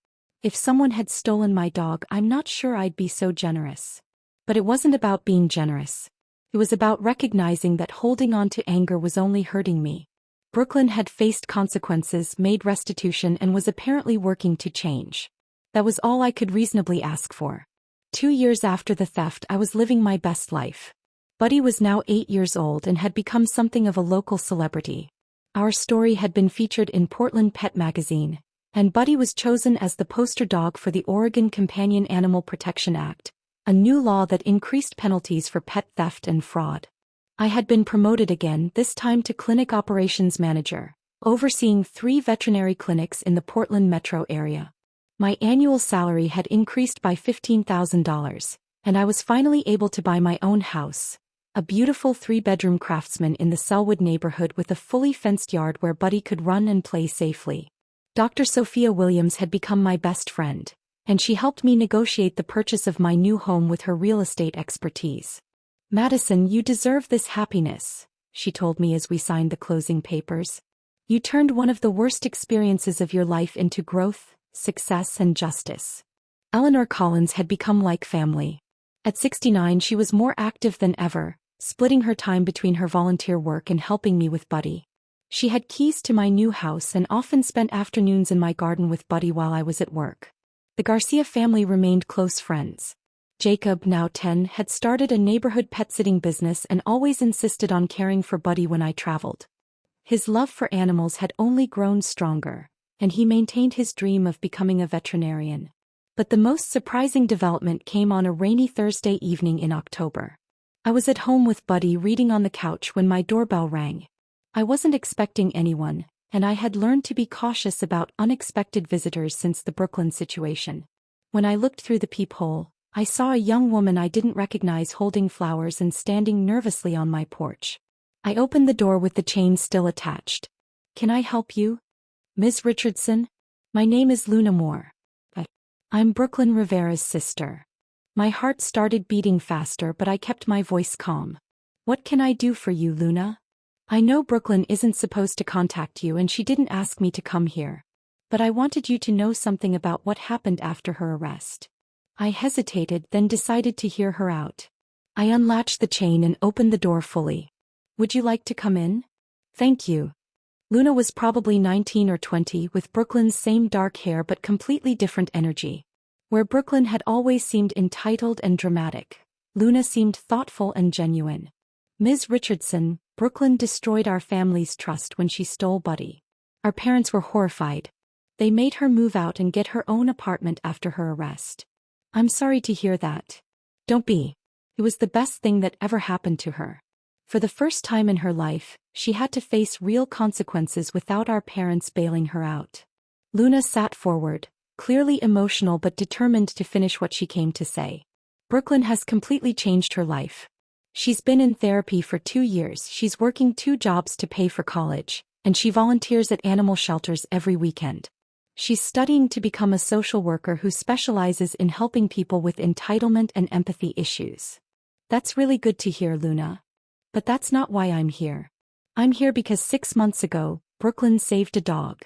If someone had stolen my dog, I'm not sure I'd be so generous. But it wasn't about being generous. It was about recognizing that holding on to anger was only hurting me. Brooklyn had faced consequences, made restitution, and was apparently working to change. That was all I could reasonably ask for. 2 years after the theft, I was living my best life. Buddy was now 8 years old and had become something of a local celebrity. Our story had been featured in Portland Pet Magazine, and Buddy was chosen as the poster dog for the Oregon Companion Animal Protection Act, a new law that increased penalties for pet theft and fraud. I had been promoted again, this time to Clinic Operations Manager, overseeing 3 veterinary clinics in the Portland metro area. My annual salary had increased by $15,000, and I was finally able to buy my own house, a beautiful 3-bedroom craftsman in the Selwood neighborhood with a fully fenced yard where Buddy could run and play safely. Dr. Sophia Williams had become my best friend, and she helped me negotiate the purchase of my new home with her real estate expertise. "Madison, you deserve this happiness," she told me as we signed the closing papers. "You turned one of the worst experiences of your life into growth, success, and justice." Eleanor Collins had become like family. At 69, she was more active than ever, splitting her time between her volunteer work and helping me with Buddy. She had keys to my new house and often spent afternoons in my garden with Buddy while I was at work. The Garcia family remained close friends. Jacob, now 10, had started a neighborhood pet-sitting business and always insisted on caring for Buddy when I traveled. His love for animals had only grown stronger, and he maintained his dream of becoming a veterinarian. But the most surprising development came on a rainy Thursday evening in October. I was at home with Buddy reading on the couch when my doorbell rang. I wasn't expecting anyone, and I had learned to be cautious about unexpected visitors since the Brooklyn situation. When I looked through the peephole, I saw a young woman I didn't recognize holding flowers and standing nervously on my porch. I opened the door with the chain still attached. "Can I help you, Ms. Richardson? My name is Luna Moore. I'm Brooklyn Rivera's sister." My heart started beating faster, but I kept my voice calm. "What can I do for you, Luna? I know Brooklyn isn't supposed to contact you and she didn't ask me to come here. But I wanted you to know something about what happened after her arrest." I hesitated, then decided to hear her out. I unlatched the chain and opened the door fully. "Would you like to come in?" "Thank you." Luna was probably 19 or 20, with Brooklyn's same dark hair but completely different energy. Where Brooklyn had always seemed entitled and dramatic, Luna seemed thoughtful and genuine. "Ms. Richardson, Brooklyn destroyed our family's trust when she stole Buddy. Our parents were horrified. They made her move out and get her own apartment after her arrest." "I'm sorry to hear that." "Don't be. It was the best thing that ever happened to her. For the first time in her life, she had to face real consequences without our parents bailing her out." Luna sat forward, clearly emotional but determined to finish what she came to say. "Brooklyn has completely changed her life. She's been in therapy for 2 years, she's working 2 jobs to pay for college, and she volunteers at animal shelters every weekend. She's studying to become a social worker who specializes in helping people with entitlement and empathy issues." "That's really good to hear, Luna. But that's not why I'm here. I'm here because 6 months ago, Brooklyn saved a dog."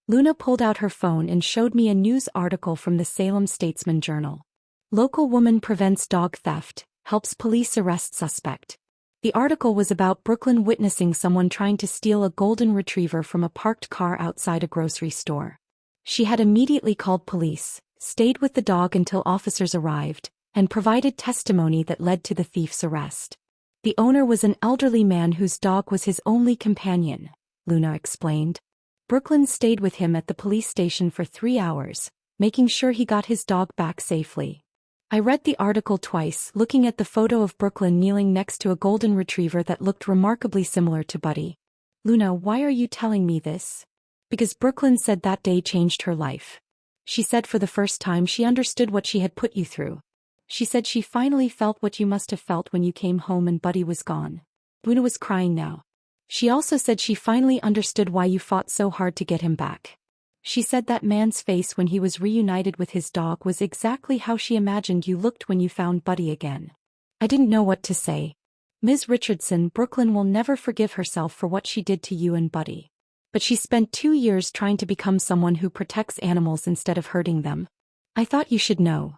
Luna pulled out her phone and showed me a news article from the Salem Statesman Journal. "Local woman prevents dog theft, helps police arrest suspect." The article was about Brooklyn witnessing someone trying to steal a golden retriever from a parked car outside a grocery store. She had immediately called police, stayed with the dog until officers arrived, and provided testimony that led to the thief's arrest. The owner was an elderly man whose dog was his only companion, Luna explained. Brooklyn stayed with him at the police station for 3 hours, making sure he got his dog back safely. I read the article twice, looking at the photo of Brooklyn kneeling next to a golden retriever that looked remarkably similar to Buddy. "Luna, why are you telling me this?" "Because Brooklyn said that day changed her life. She said for the first time she understood what she had put you through. She said she finally felt what you must have felt when you came home and Buddy was gone." Luna was crying now. "She also said she finally understood why you fought so hard to get him back. She said that man's face when he was reunited with his dog was exactly how she imagined you looked when you found Buddy again." I didn't know what to say. "Ms. Richardson, Brooklyn will never forgive herself for what she did to you and Buddy. But she spent 2 years trying to become someone who protects animals instead of hurting them. I thought you should know."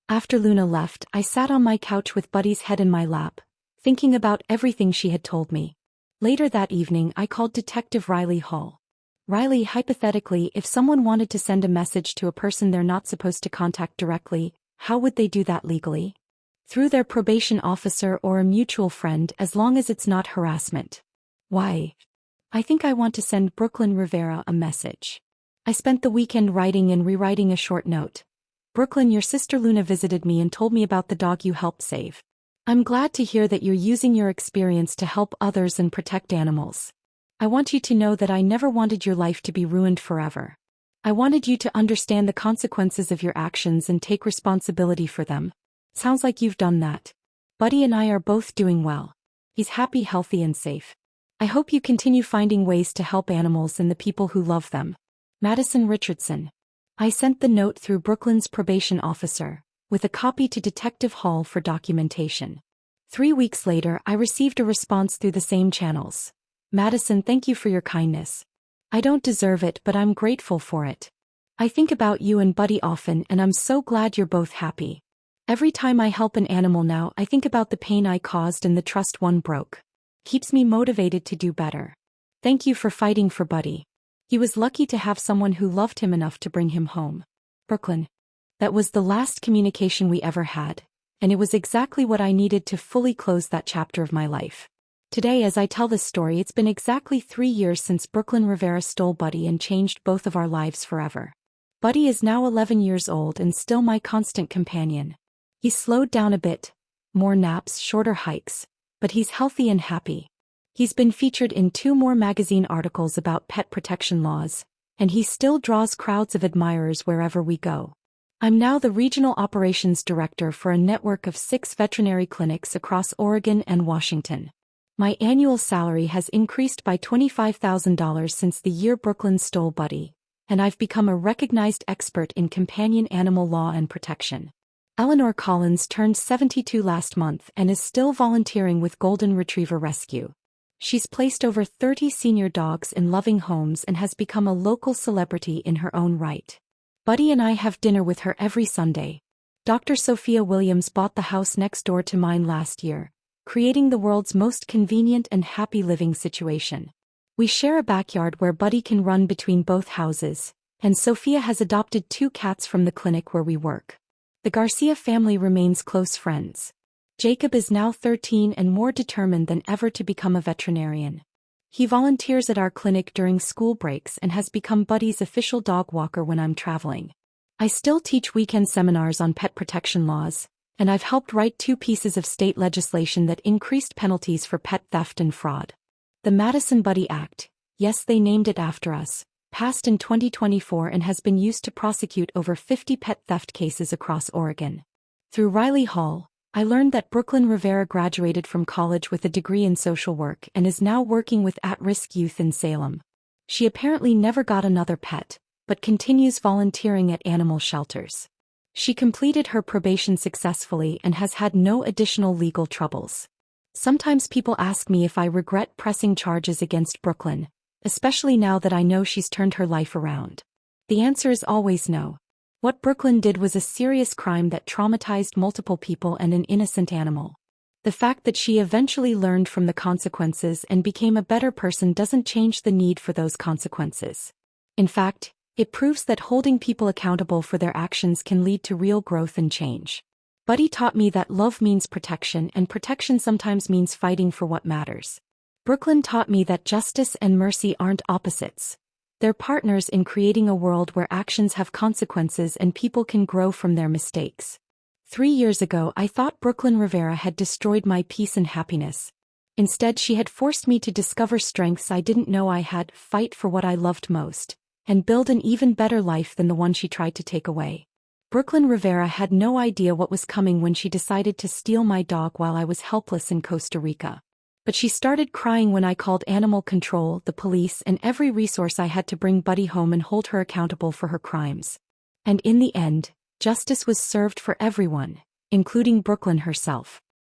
After Luna left, I sat on my couch with Buddy's head in my lap, thinking about everything she had told me. Later that evening, I called Detective Riley Hall. "Riley, hypothetically, if someone wanted to send a message to a person they're not supposed to contact directly, how would they do that legally?" "Through their probation officer or a mutual friend, as long as it's not harassment." "Why?" "I think I want to send Brooklyn Rivera a message." I spent the weekend writing and rewriting a short note. "Brooklyn, your sister Luna visited me and told me about the dog you helped save. I'm glad to hear that you're using your experience to help others and protect animals. I want you to know that I never wanted your life to be ruined forever. I wanted you to understand the consequences of your actions and take responsibility for them. Sounds like you've done that. Buddy and I are both doing well. He's happy, healthy, and safe. I hope you continue finding ways to help animals and the people who love them. Madison Richardson. I sent the note through Brooklyn's probation officer, with a copy to Detective Hall for documentation. 3 weeks later, I received a response through the same channels. Madison, thank you for your kindness. I don't deserve it, but I'm grateful for it. I think about you and Buddy often, and I'm so glad you're both happy. Every time I help an animal now, I think about the pain I caused and the trust one broke. Keeps me motivated to do better. Thank you for fighting for Buddy. He was lucky to have someone who loved him enough to bring him home. Brooklyn. That was the last communication we ever had, and it was exactly what I needed to fully close that chapter of my life. Today, as I tell this story, it's been exactly 3 years since Brooklyn Rivera stole Buddy and changed both of our lives forever. Buddy is now 11 years old and still my constant companion. He's slowed down a bit, more naps, shorter hikes, but he's healthy and happy. He's been featured in 2 more magazine articles about pet protection laws, and he still draws crowds of admirers wherever we go. I'm now the Regional Operations Director for a network of 6 veterinary clinics across Oregon and Washington. My annual salary has increased by $25,000 since the year Brooklyn stole Buddy, and I've become a recognized expert in companion animal law and protection. Eleanor Collins turned 72 last month and is still volunteering with Golden Retriever Rescue. She's placed over 30 senior dogs in loving homes and has become a local celebrity in her own right. Buddy and I have dinner with her every Sunday. Dr. Sophia Williams bought the house next door to mine last year, creating the world's most convenient and happy living situation. We share a backyard where Buddy can run between both houses, and Sophia has adopted 2 cats from the clinic where we work. The Garcia family remains close friends. Jacob is now 13 and more determined than ever to become a veterinarian. He volunteers at our clinic during school breaks and has become Buddy's official dog walker when I'm traveling. I still teach weekend seminars on pet protection laws, and I've helped write 2 pieces of state legislation that increased penalties for pet theft and fraud. The Madison Buddy Act, yes, they named it after us, passed in 2024 and has been used to prosecute over 50 pet theft cases across Oregon. Through Riley Hall, I learned that Brooklyn Rivera graduated from college with a degree in social work and is now working with at-risk youth in Salem. She apparently never got another pet, but continues volunteering at animal shelters. She completed her probation successfully and has had no additional legal troubles. Sometimes people ask me if I regret pressing charges against Brooklyn, especially now that I know she's turned her life around. The answer is always no. What Brooklyn did was a serious crime that traumatized multiple people and an innocent animal. The fact that she eventually learned from the consequences and became a better person doesn't change the need for those consequences. In fact, it proves that holding people accountable for their actions can lead to real growth and change. Buddy taught me that love means protection, and protection sometimes means fighting for what matters. Brooklyn taught me that justice and mercy aren't opposites. They're partners in creating a world where actions have consequences and people can grow from their mistakes. 3 years ago, I thought Brooklyn Rivera had destroyed my peace and happiness. Instead, she had forced me to discover strengths I didn't know I had, fight for what I loved most, and build an even better life than the one she tried to take away. Brooklyn Rivera had no idea what was coming when she decided to steal my dog while I was helpless in Costa Rica. But she started crying when I called animal control, the police, and every resource I had to bring Buddy home and hold her accountable for her crimes. And in the end, justice was served for everyone, including Brooklyn herself.